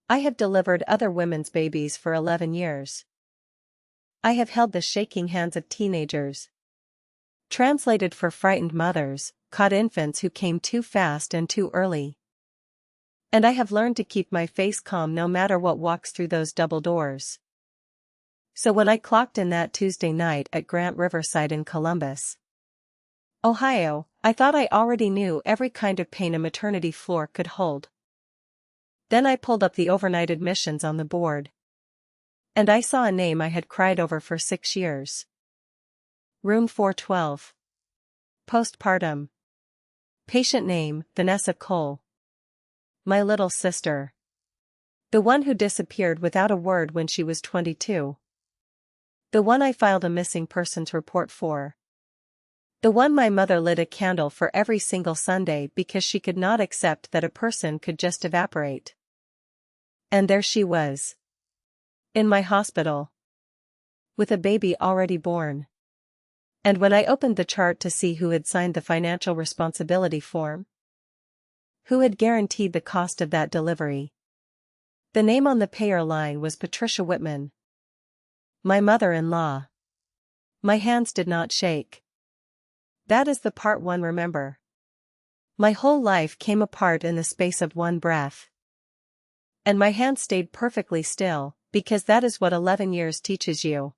I have delivered other women's babies for 11 years. I have held the shaking hands of teenagers. Translated for frightened mothers, caught infants who came too fast and too early. And I have learned to keep my face calm no matter what walks through those double doors. So when I clocked in that Tuesday night at Grant Riverside in Columbus, Ohio, I thought I already knew every kind of pain a maternity floor could hold. Then I pulled up the overnight admissions on the board. And I saw a name I had cried over for 6 years. Room 412. Postpartum. Patient name, Vanessa Cole. My little sister. The one who disappeared without a word when she was 22. The one I filed a missing persons report for. The one my mother lit a candle for every single Sunday because she could not accept that a person could just evaporate. And there she was. In my hospital. With a baby already born. And when I opened the chart to see who had signed the financial responsibility form, who had guaranteed the cost of that delivery, the name on the payer line was Patricia Whitman. My mother-in-law. My hands did not shake. That is the part one remember. My whole life came apart in the space of one breath. And my hands stayed perfectly still, because that is what 11 years teaches you.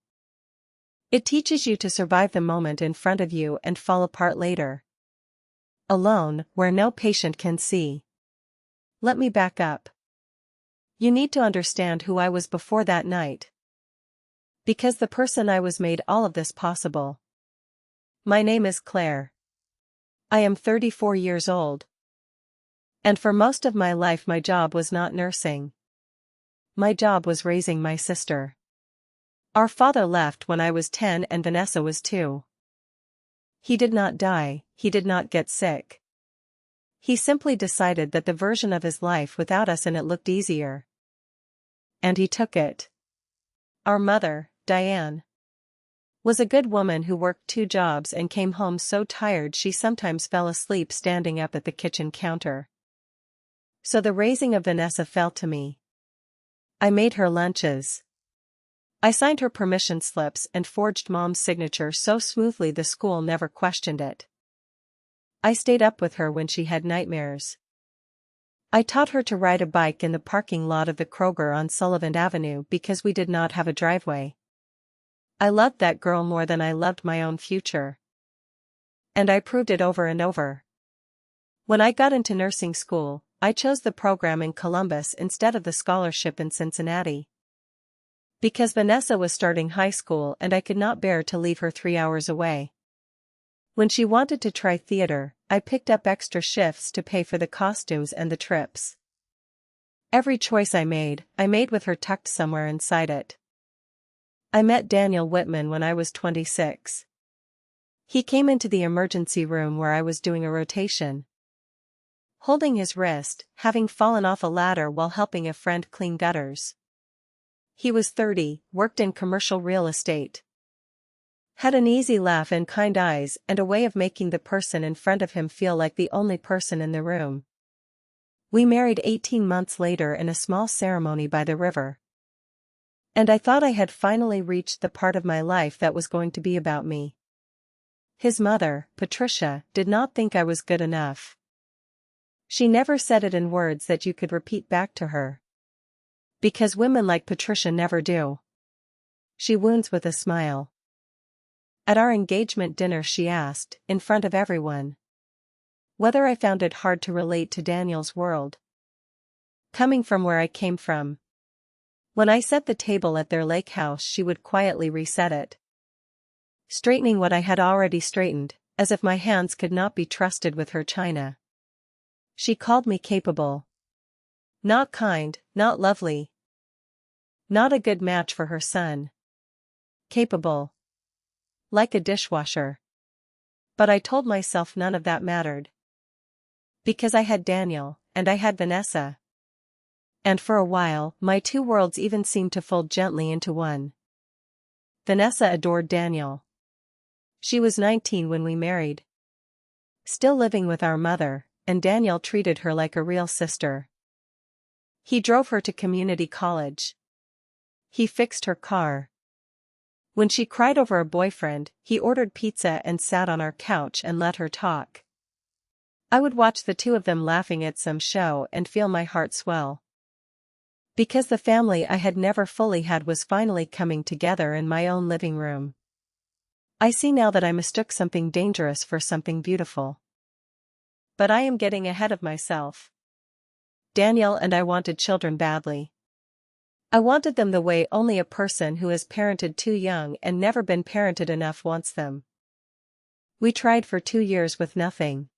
It teaches you to survive the moment in front of you and fall apart later. Alone, where no patient can see. Let me back up. You need to understand who I was before that night. Because the person I was made all of this possible. My name is Claire. I am 34 years old. And for most of my life my job was not nursing. My job was raising my sister. Our father left when I was 10 and Vanessa was 2. He did not die, he did not get sick. He simply decided that the version of his life without us in it looked easier. And he took it. Our mother, Diane, was a good woman who worked 2 jobs and came home so tired she sometimes fell asleep standing up at the kitchen counter. So the raising of Vanessa fell to me. I made her lunches. I signed her permission slips and forged Mom's signature so smoothly the school never questioned it. I stayed up with her when she had nightmares. I taught her to ride a bike in the parking lot of the Kroger on Sullivan Avenue because we did not have a driveway. I loved that girl more than I loved my own future. And I proved it over and over. When I got into nursing school, I chose the program in Columbus instead of the scholarship in Cincinnati. Because Vanessa was starting high school and I could not bear to leave her 3 hours away. When she wanted to try theater, I picked up extra shifts to pay for the costumes and the trips. Every choice I made with her tucked somewhere inside it. I met Daniel Whitman when I was 26. He came into the emergency room where I was doing a rotation. Holding his wrist, having fallen off a ladder while helping a friend clean gutters. He was 30, worked in commercial real estate. Had an easy laugh and kind eyes and a way of making the person in front of him feel like the only person in the room. We married 18 months later in a small ceremony by the river. And I thought I had finally reached the part of my life that was going to be about me. His mother, Patricia, did not think I was good enough. She never said it in words that you could repeat back to her. Because women like Patricia never do. She wounds with a smile. At our engagement dinner she asked, in front of everyone, whether I found it hard to relate to Daniel's world. Coming from where I came from. When I set the table at their lake house she would quietly reset it. Straightening what I had already straightened, as if my hands could not be trusted with her china. She called me capable. Not kind, not lovely. Not a good match for her son. Capable. Like a dishwasher. But I told myself none of that mattered. Because I had Daniel, and I had Vanessa. And for a while, my 2 worlds even seemed to fold gently into one. Vanessa adored Daniel. She was 19 when we married. Still living with our mother, and Daniel treated her like a real sister. He drove her to community college. He fixed her car. When she cried over a boyfriend, he ordered pizza and sat on our couch and let her talk. I would watch the two of them laughing at some show and feel my heart swell. Because the family I had never fully had was finally coming together in my own living room. I see now that I mistook something dangerous for something beautiful. But I am getting ahead of myself. Daniel and I wanted children badly. I wanted them the way only a person who has parented too young and never been parented enough wants them. We tried for 2 years with nothing.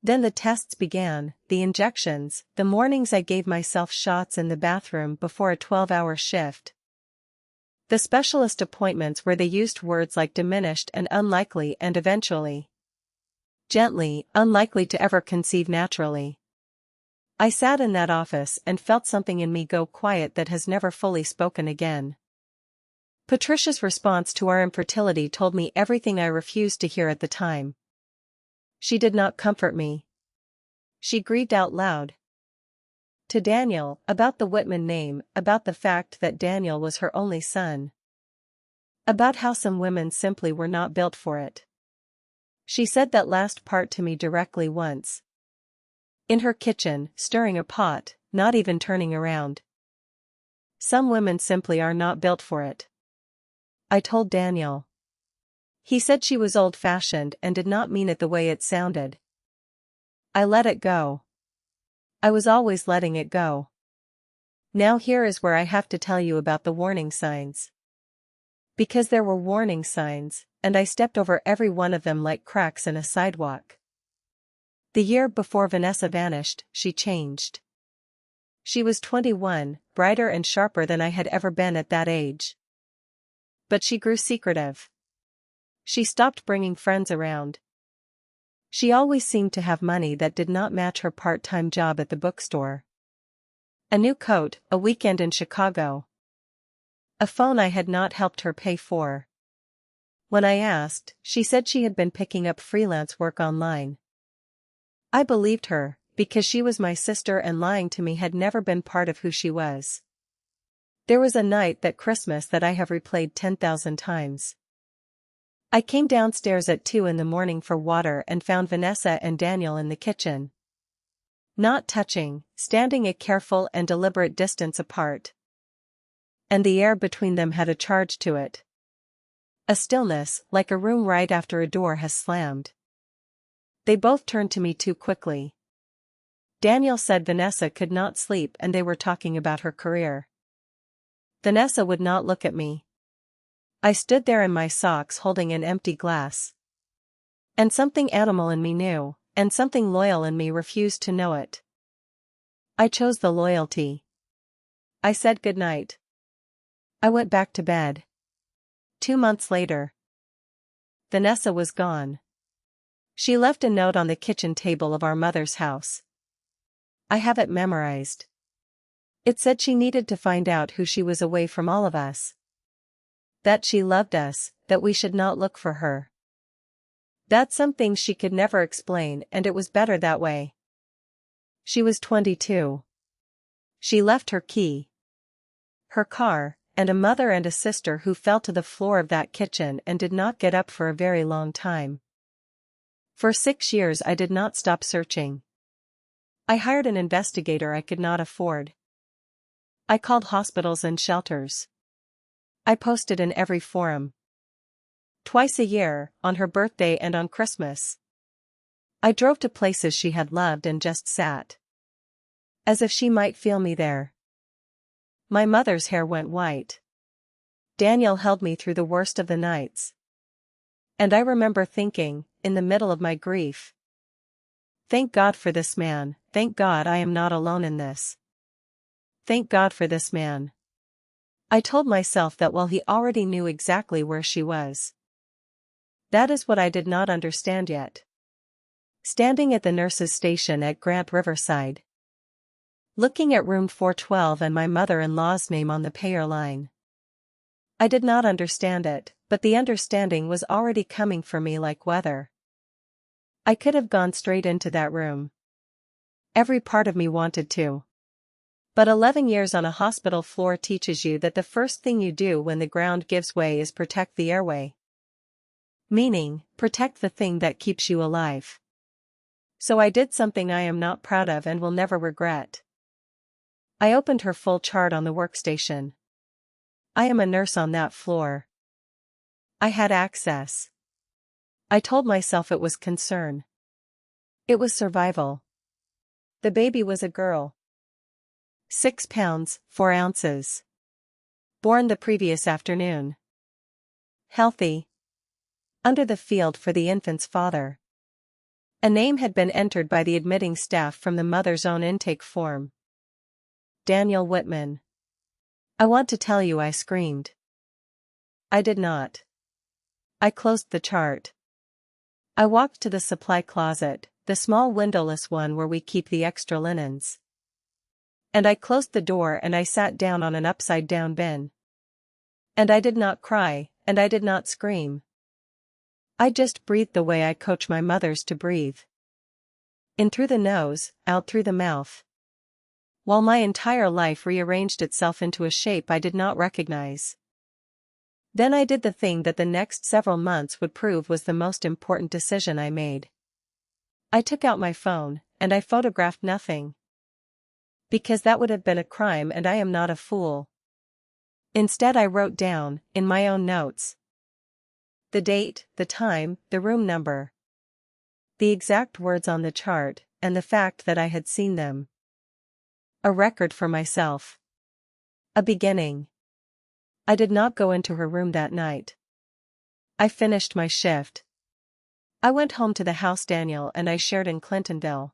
Then the tests began, the injections, the mornings I gave myself shots in the bathroom before a 12-hour shift. The specialist appointments where they used words like diminished and unlikely and eventually. Gently, unlikely to ever conceive naturally. I sat in that office and felt something in me go quiet that has never fully spoken again. Patricia's response to our infertility told me everything I refused to hear at the time. She did not comfort me. She grieved out loud. To Daniel, about the Whitman name, about the fact that Daniel was her only son. About how some women simply were not built for it. She said that last part to me directly once. In her kitchen, stirring a pot, not even turning around. Some women simply are not built for it. I told Daniel. He said she was old-fashioned and did not mean it the way it sounded. I let it go. I was always letting it go. Now here is where I have to tell you about the warning signs. Because there were warning signs, and I stepped over every one of them like cracks in a sidewalk. The year before Vanessa vanished, she changed. She was 21, brighter and sharper than I had ever been at that age. But she grew secretive. She stopped bringing friends around. She always seemed to have money that did not match her part-time job at the bookstore. A new coat, a weekend in Chicago. A phone I had not helped her pay for. When I asked, she said she had been picking up freelance work online. I believed her, because she was my sister and lying to me had never been part of who she was. There was a night that Christmas that I have replayed 10,000 times. I came downstairs at 2 in the morning for water and found Vanessa and Daniel in the kitchen. Not touching, standing a careful and deliberate distance apart. And the air between them had a charge to it. A stillness, like a room right after a door has slammed. They both turned to me too quickly. Daniel said Vanessa could not sleep and they were talking about her career. Vanessa would not look at me. I stood there in my socks holding an empty glass. And something animal in me knew, and something loyal in me refused to know it. I chose the loyalty. I said goodnight. I went back to bed. 2 months later. Vanessa was gone. She left a note on the kitchen table of our mother's house. I have it memorized. It said she needed to find out who she was away from all of us. That she loved us, that we should not look for her. That's something she could never explain and it was better that way. She was 22. She left her key, her car, and a mother and a sister who fell to the floor of that kitchen and did not get up for a very long time. For 6 years I did not stop searching. I hired an investigator I could not afford. I called hospitals and shelters. I posted in every forum. Twice a year, on her birthday and on Christmas. I drove to places she had loved and just sat. As if she might feel me there. My mother's hair went white. Daniel held me through the worst of the nights. And I remember thinking, in the middle of my grief. Thank God for this man, thank God I am not alone in this. Thank God for this man. I told myself that while he already knew exactly where she was. That is what I did not understand yet. Standing at the nurse's station at Grant Riverside. Looking at room 412 and my mother-in-law's name on the payer line. I did not understand it, but the understanding was already coming for me like weather. I could have gone straight into that room. Every part of me wanted to. But 11 years on a hospital floor teaches you that the first thing you do when the ground gives way is protect the airway. Meaning, protect the thing that keeps you alive. So I did something I am not proud of and will never regret. I opened her full chart on the workstation. I am a nurse on that floor. I had access. I told myself it was concern. It was survival. The baby was a girl. 6 pounds, 4 ounces. Born the previous afternoon. Healthy. Under the field for the infant's father. A name had been entered by the admitting staff from the mother's own intake form. Daniel Whitman. I want to tell you, I screamed. I did not. I closed the chart. I walked to the supply closet, the small windowless one where we keep the extra linens. And I closed the door and I sat down on an upside-down bin. And I did not cry, and I did not scream. I just breathed the way I coach my mothers to breathe. In through the nose, out through the mouth. While my entire life rearranged itself into a shape I did not recognize. Then I did the thing that the next several months would prove was the most important decision I made. I took out my phone, and I photographed nothing. Because that would have been a crime and I am not a fool. Instead I wrote down, in my own notes, the date, the time, the room number. The exact words on the chart, and the fact that I had seen them. A record for myself. A beginning. I did not go into her room that night. I finished my shift. I went home to the house Daniel and I shared in Clintonville.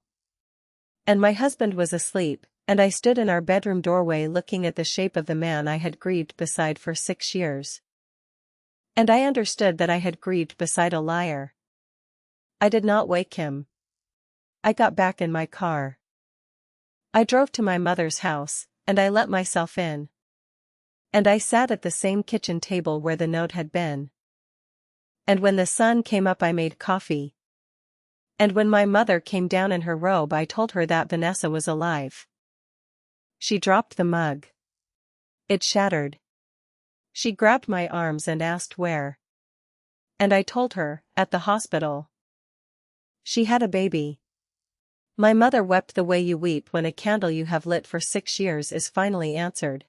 And my husband was asleep, and I stood in our bedroom doorway looking at the shape of the man I had grieved beside for 6 years. And I understood that I had grieved beside a liar. I did not wake him. I got back in my car. I drove to my mother's house, and I let myself in. And I sat at the same kitchen table where the note had been. And when the sun came up I made coffee. And when my mother came down in her robe I told her that Vanessa was alive. She dropped the mug. It shattered. She grabbed my arms and asked where. And I told her, at the hospital. She had a baby. My mother wept the way you weep when a candle you have lit for 6 years is finally answered.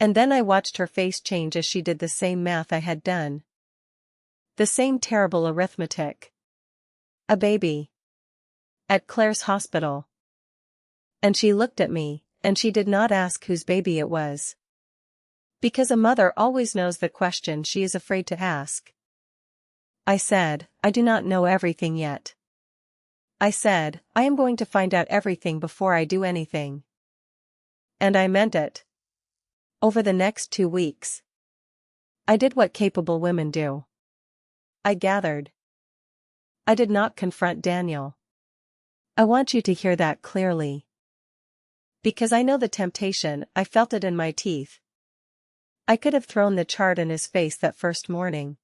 And then I watched her face change as she did the same math I had done. The same terrible arithmetic. A baby. At Claire's hospital. And she looked at me, and she did not ask whose baby it was. Because a mother always knows the question she is afraid to ask. I said, I do not know everything yet. I said, I am going to find out everything before I do anything. And I meant it. Over the next 2 weeks. I did what capable women do. I gathered. I did not confront Daniel. I want you to hear that clearly. Because I know the temptation, I felt it in my teeth. I could have thrown the chart in his face that first morning.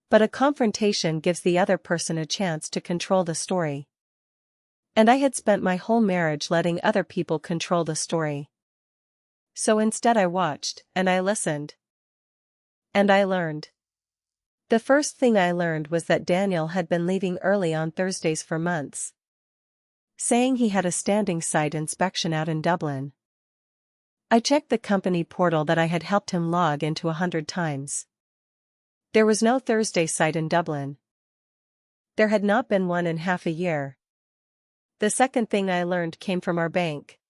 But a confrontation gives the other person a chance to control the story. And I had spent my whole marriage letting other people control the story. So instead I watched, and I listened. And I learned. The first thing I learned was that Daniel had been leaving early on Thursdays for months. Saying he had a standing site inspection out in Dublin. I checked the company portal that I had helped him log into 100 times. There was no Thursday site in Dublin. There had not been one in half a year. The second thing I learned came from our bank.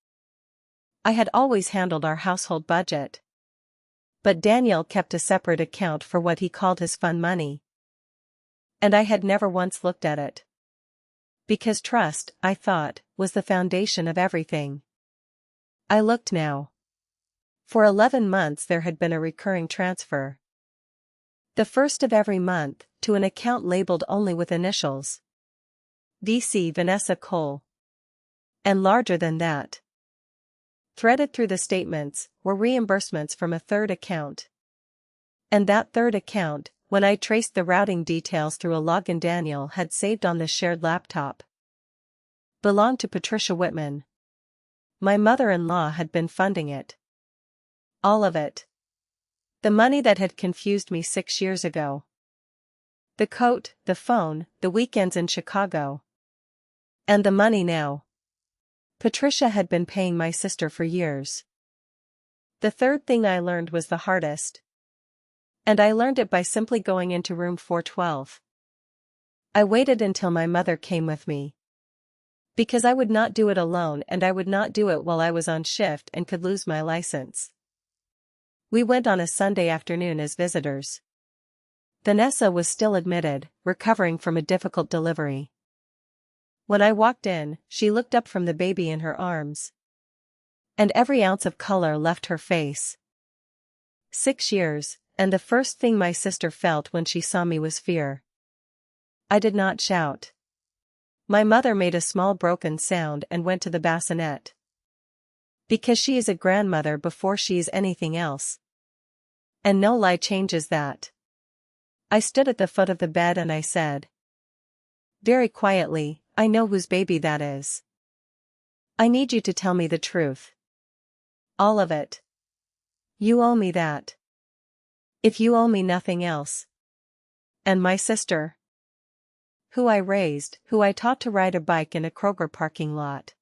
I had always handled our household budget. But Daniel kept a separate account for what he called his fun money. And I had never once looked at it. Because trust, I thought, was the foundation of everything. I looked now. For 11 months there had been a recurring transfer. The first of every month, to an account labeled only with initials. VC Vanessa Cole. And larger than that. Threaded through the statements, were reimbursements from a third account. And that third account, when I traced the routing details through a login Daniel had saved on the shared laptop, belonged to Patricia Whitman. My mother-in-law had been funding it. All of it. The money that had confused me 6 years ago. The coat, the phone, the weekends in Chicago. And the money now. Patricia had been paying my sister for years. The third thing I learned was the hardest. And I learned it by simply going into room 412. I waited until my mother came with me. Because I would not do it alone, and I would not do it while I was on shift and could lose my license. We went on a Sunday afternoon as visitors. Vanessa was still admitted, recovering from a difficult delivery. When I walked in, she looked up from the baby in her arms. And every ounce of color left her face. 6 years, and the first thing my sister felt when she saw me was fear. I did not shout. My mother made a small broken sound and went to the bassinet. Because she is a grandmother before she is anything else. And no lie changes that. I stood at the foot of the bed and I said, very quietly, I know whose baby that is. I need you to tell me the truth. All of it. You owe me that. If you owe me nothing else. And my sister? Who I raised, who I taught to ride a bike in a Kroger parking lot.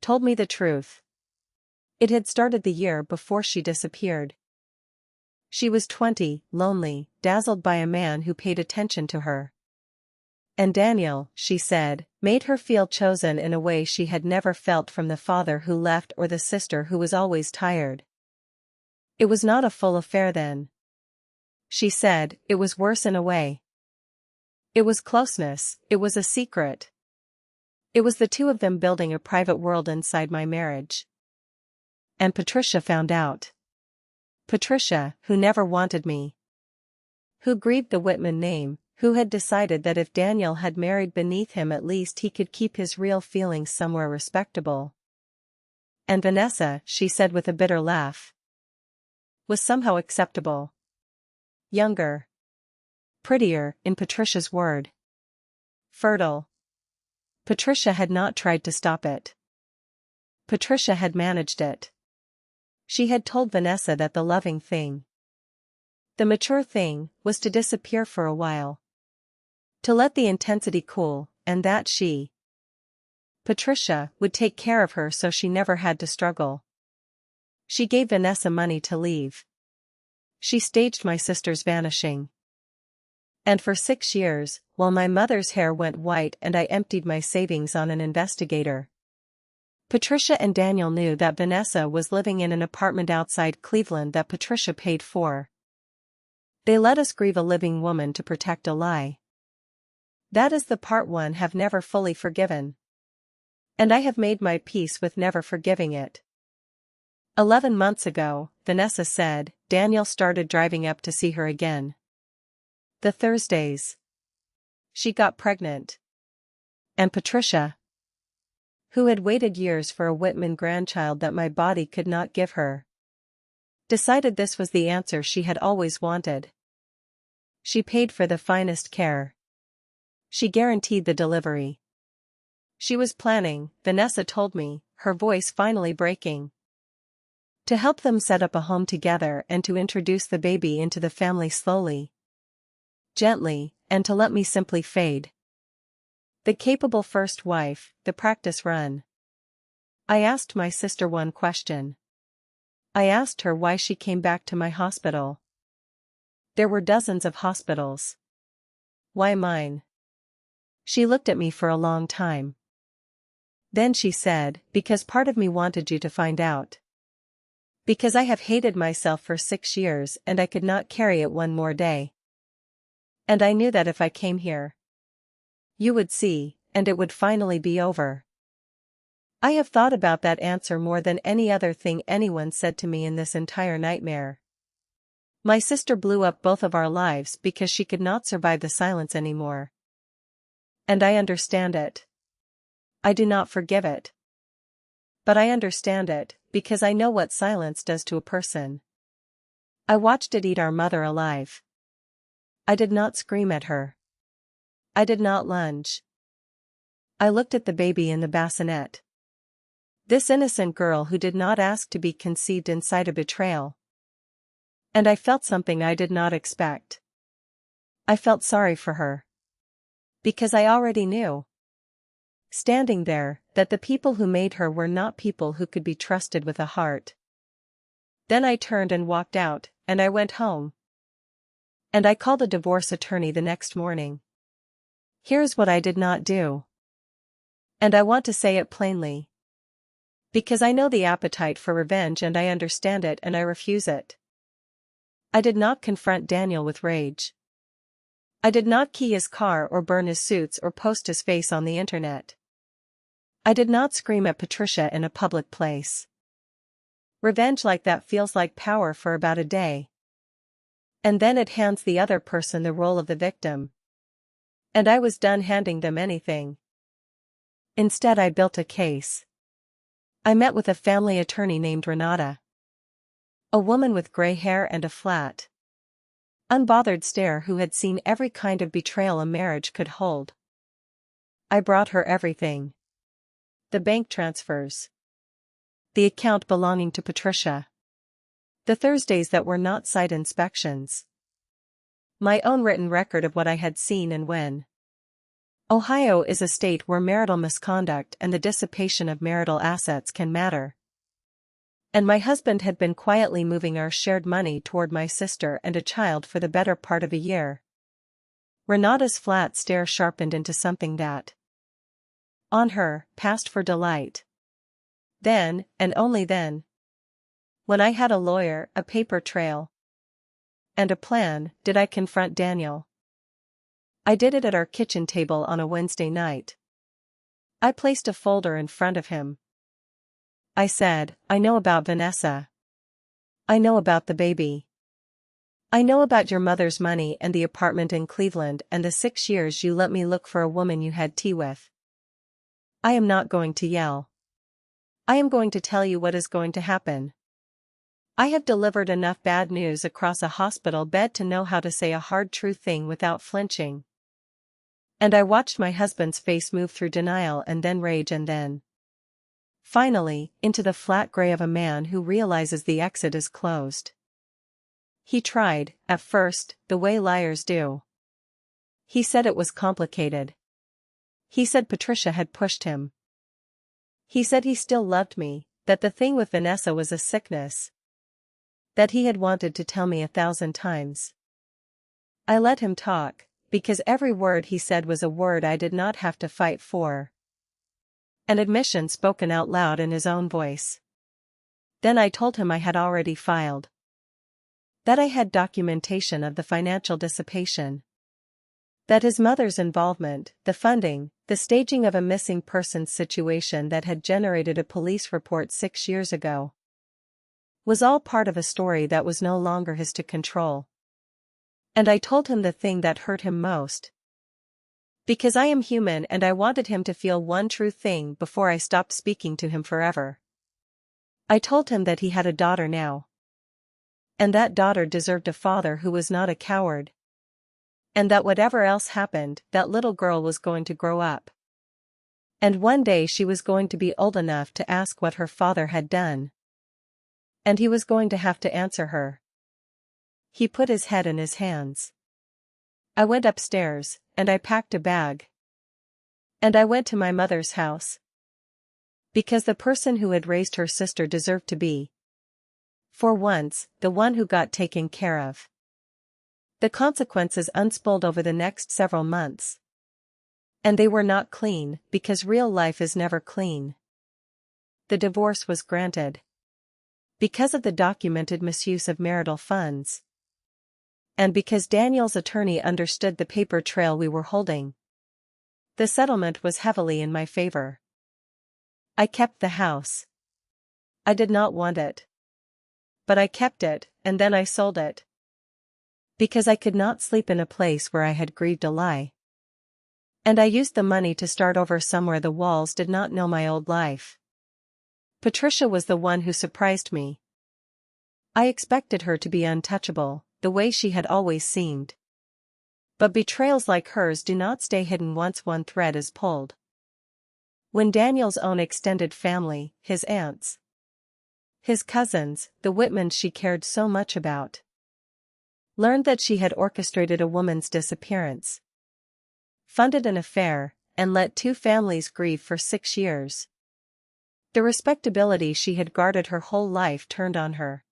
Told me the truth. It had started the year before she disappeared. She was 20, lonely, dazzled by a man who paid attention to her. And Daniel, she said, made her feel chosen in a way she had never felt from the father who left or the sister who was always tired. It was not a full affair then. She said, it was worse in a way. It was closeness, it was a secret. It was the two of them building a private world inside my marriage. And Patricia found out. Patricia, who never wanted me. Who grieved the Whitman name, who had decided that if Daniel had married beneath him at least he could keep his real feelings somewhere respectable. And Vanessa, she said with a bitter laugh, was somehow acceptable. Younger. Prettier, in Patricia's word. Fertile. Patricia had not tried to stop it. Patricia had managed it. She had told Vanessa that the loving thing, the mature thing, was to disappear for a while. To let the intensity cool, and that she, Patricia, would take care of her so she never had to struggle. She gave Vanessa money to leave. She staged my sister's vanishing. And for 6 years, while my mother's hair went white and I emptied my savings on an investigator, Patricia and Daniel knew that Vanessa was living in an apartment outside Cleveland that Patricia paid for. They let us grieve a living woman to protect a lie. That is the part one have never fully forgiven. And I have made my peace with never forgiving it. 11 months ago, Vanessa said, Daniel started driving up to see her again. The Thursdays. She got pregnant. And Patricia, who had waited years for a Whitman grandchild that my body could not give her, decided this was the answer she had always wanted. She paid for the finest care. She guaranteed the delivery. She was planning, Vanessa told me, her voice finally breaking, to help them set up a home together and to introduce the baby into the family slowly, gently, and to let me simply fade. The capable first wife, the practice run. I asked my sister one question. I asked her why she came back to my hospital. There were dozens of hospitals. Why mine? She looked at me for a long time. Then she said, because part of me wanted you to find out. Because I have hated myself for 6 years and I could not carry it one more day. And I knew that if I came here, you would see, and it would finally be over. I have thought about that answer more than any other thing anyone said to me in this entire nightmare. My sister blew up both of our lives because she could not survive the silence anymore. And I understand it. I do not forgive it. But I understand it, because I know what silence does to a person. I watched it eat our mother alive. I did not scream at her. I did not lunge. I looked at the baby in the bassinet. This innocent girl who did not ask to be conceived inside a betrayal. And I felt something I did not expect. I felt sorry for her. Because I already knew, standing there, that the people who made her were not people who could be trusted with a heart. Then I turned and walked out, and I went home. And I called a divorce attorney the next morning. Here's what I did not do. And I want to say it plainly. Because I know the appetite for revenge and I understand it and I refuse it. I did not confront Daniel with rage. I did not key his car or burn his suits or post his face on the internet. I did not scream at Patricia in a public place. Revenge like that feels like power for about a day. And then it hands the other person the role of the victim. And I was done handing them anything. Instead, I built a case. I met with a family attorney named Renata. A woman with gray hair and a flat, unbothered stare who had seen every kind of betrayal a marriage could hold. I brought her everything. The bank transfers. The account belonging to Patricia. The Thursdays that were not site inspections. My own written record of what I had seen and when. Ohio is a state where marital misconduct and the dissipation of marital assets can matter. And my husband had been quietly moving our shared money toward my sister and a child for the better part of a year. Renata's flat stare sharpened into something that, on her, passed for delight. Then, and only then, when I had a lawyer, a paper trail, and a plan, did I confront Daniel. I did it at our kitchen table on a Wednesday night. I placed a folder in front of him. I said, I know about Vanessa. I know about the baby. I know about your mother's money and the apartment in Cleveland and the 6 years you let me look for a woman you had tea with. I am not going to yell. I am going to tell you what is going to happen. I have delivered enough bad news across a hospital bed to know how to say a hard true thing without flinching. And I watched my husband's face move through denial and then rage and then, finally, into the flat gray of a man who realizes the exit is closed. He tried, at first, the way liars do. He said it was complicated. He said Patricia had pushed him. He said he still loved me, that the thing with Vanessa was a sickness. That he had wanted to tell me 1,000 times. I let him talk, because every word he said was a word I did not have to fight for. An admission spoken out loud in his own voice. Then I told him I had already filed. That I had documentation of the financial dissipation. That his mother's involvement, the funding, the staging of a missing persons situation that had generated a police report 6 years ago, was all part of a story that was no longer his to control. And I told him the thing that hurt him most. Because I am human and I wanted him to feel one true thing before I stopped speaking to him forever. I told him that he had a daughter now. And that daughter deserved a father who was not a coward. And that whatever else happened, that little girl was going to grow up. And one day she was going to be old enough to ask what her father had done. And he was going to have to answer her. He put his head in his hands. I went upstairs, and I packed a bag. And I went to my mother's house. Because the person who had raised her sister deserved to be, for once, the one who got taken care of. The consequences unspilled over the next several months. And they were not clean, because real life is never clean. The divorce was granted. Because of the documented misuse of marital funds. And because Daniel's attorney understood the paper trail we were holding. The settlement was heavily in my favor. I kept the house. I did not want it. But I kept it, and then I sold it. Because I could not sleep in a place where I had grieved a lie. And I used the money to start over somewhere the walls did not know my old life. Patricia was the one who surprised me. I expected her to be untouchable, the way she had always seemed. But betrayals like hers do not stay hidden once one thread is pulled. When Daniel's own extended family, his aunts, his cousins, the Whitmans she cared so much about, learned that she had orchestrated a woman's disappearance, funded an affair, and let two families grieve for 6 years. The respectability she had guarded her whole life turned on her.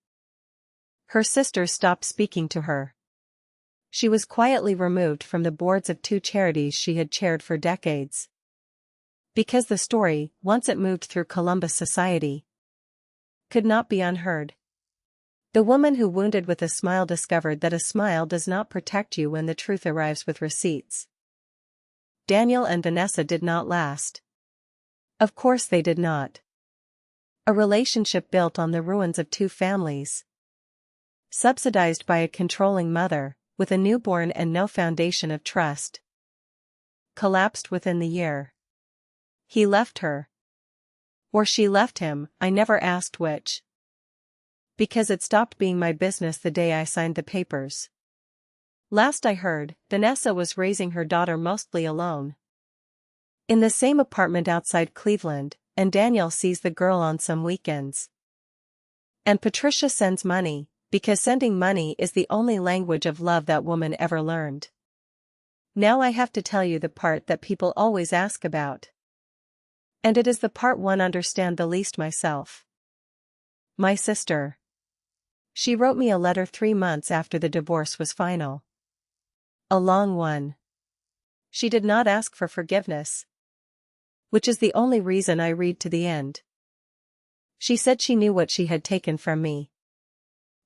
Her sisters stopped speaking to her. She was quietly removed from the boards of 2 charities she had chaired for decades. Because the story, once it moved through Columbus society, could not be unheard. The woman who wounded with a smile discovered that a smile does not protect you when the truth arrives with receipts. Daniel and Vanessa did not last. Of course they did not. A relationship built on the ruins of 2 families, subsidized by a controlling mother, with a newborn and no foundation of trust, collapsed within the year. He left her. Or she left him, I never asked which. Because it stopped being my business the day I signed the papers. Last I heard, Vanessa was raising her daughter mostly alone, in the same apartment outside Cleveland, and Daniel sees the girl on some weekends. And Patricia sends money, because sending money is the only language of love that woman ever learned. Now I have to tell you the part that people always ask about. And it is the part one understand the least myself. My sister. She wrote me a letter 3 months after the divorce was final. A long one. She did not ask for forgiveness, which is the only reason I read to the end. She said she knew what she had taken from me,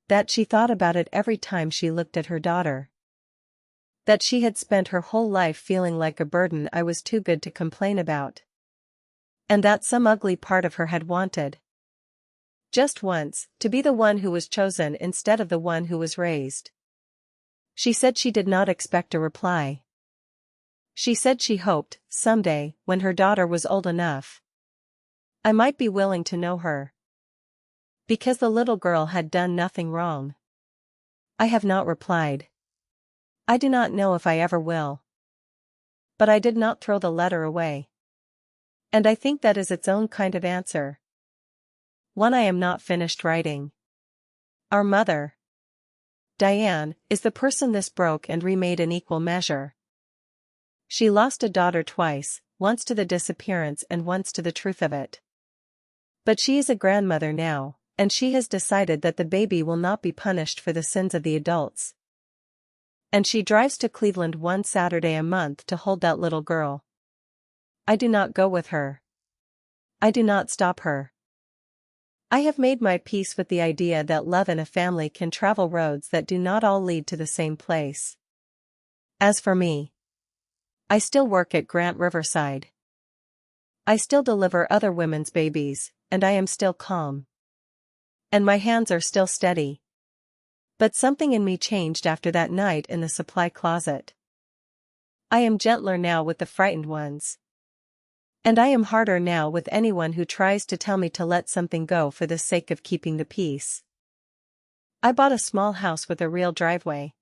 that she thought about it every time she looked at her daughter, that she had spent her whole life feeling like a burden I was too good to complain about, and that some ugly part of her had wanted, just once, to be the one who was chosen instead of the one who was raised. She said she did not expect a reply. She said she hoped, someday, when her daughter was old enough, I might be willing to know her. Because the little girl had done nothing wrong. I have not replied. I do not know if I ever will. But I did not throw the letter away. And I think that is its own kind of answer. One I am not finished writing. Our mother, Diane, is the person this broke and remade in equal measure. She lost a daughter twice, once to the disappearance and once to the truth of it. But she is a grandmother now, and she has decided that the baby will not be punished for the sins of the adults. And she drives to Cleveland 1 Saturday a month to hold that little girl. I do not go with her. I do not stop her. I have made my peace with the idea that love in a family can travel roads that do not all lead to the same place. As for me, I still work at Grant Riverside. I still deliver other women's babies, and I am still calm. And my hands are still steady. But something in me changed after that night in the supply closet. I am gentler now with the frightened ones. And I am harder now with anyone who tries to tell me to let something go for the sake of keeping the peace. I bought a small house with a real driveway.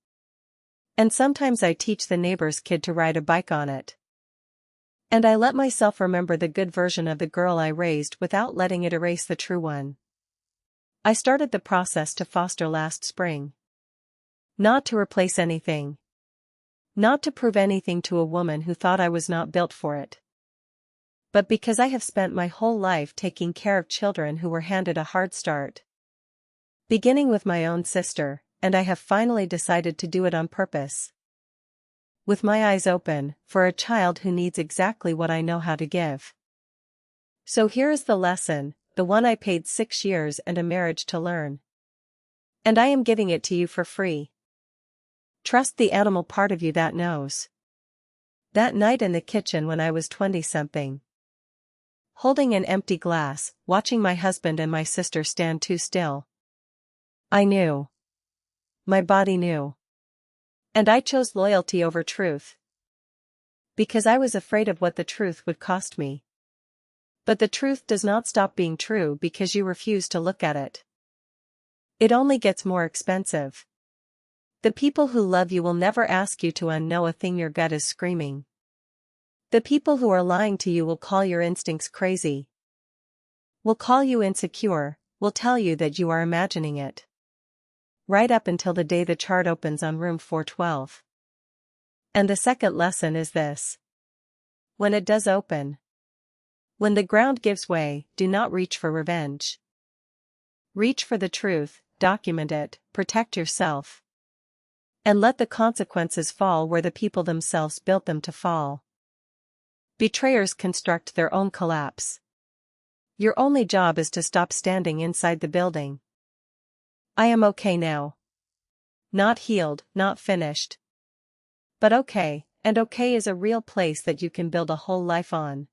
And sometimes I teach the neighbor's kid to ride a bike on it. And I let myself remember the good version of the girl I raised without letting it erase the true one. I started the process to foster last spring. Not to replace anything. Not to prove anything to a woman who thought I was not built for it. But because I have spent my whole life taking care of children who were handed a hard start. Beginning with my own sister, and I have finally decided to do it on purpose. With my eyes open, for a child who needs exactly what I know how to give. So here is the lesson, the one I paid 6 years and a marriage to learn. And I am giving it to you for free. Trust the animal part of you that knows. That night in the kitchen when I was 20-something. Holding an empty glass, watching my husband and my sister stand too still. I knew. My body knew. And I chose loyalty over truth. Because I was afraid of what the truth would cost me. But the truth does not stop being true because you refuse to look at it. It only gets more expensive. The people who love you will never ask you to unknow a thing your gut is screaming. The people who are lying to you will call your instincts crazy, will call you insecure, will tell you that you are imagining it. Right up until the day the chart opens on room 412. And the second lesson is this. When it does open, when the ground gives way, do not reach for revenge. Reach for the truth, document it, protect yourself. And let the consequences fall where the people themselves built them to fall. Betrayers construct their own collapse. Your only job is to stop standing inside the building. I am okay now. Not healed, not finished. But okay, and okay is a real place that you can build a whole life on.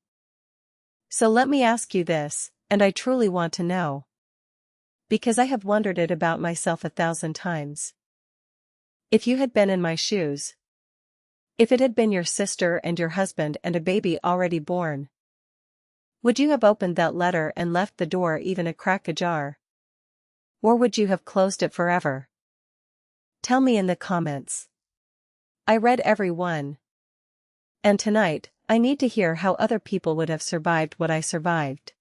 So let me ask you this, and I truly want to know. Because I have wondered it about myself 1,000 times. If you had been in my shoes, if it had been your sister and your husband and a baby already born, would you have opened that letter and left the door even a crack ajar? Or would you have closed it forever? Tell me in the comments. I read every one. And tonight, I need to hear how other people would have survived what I survived.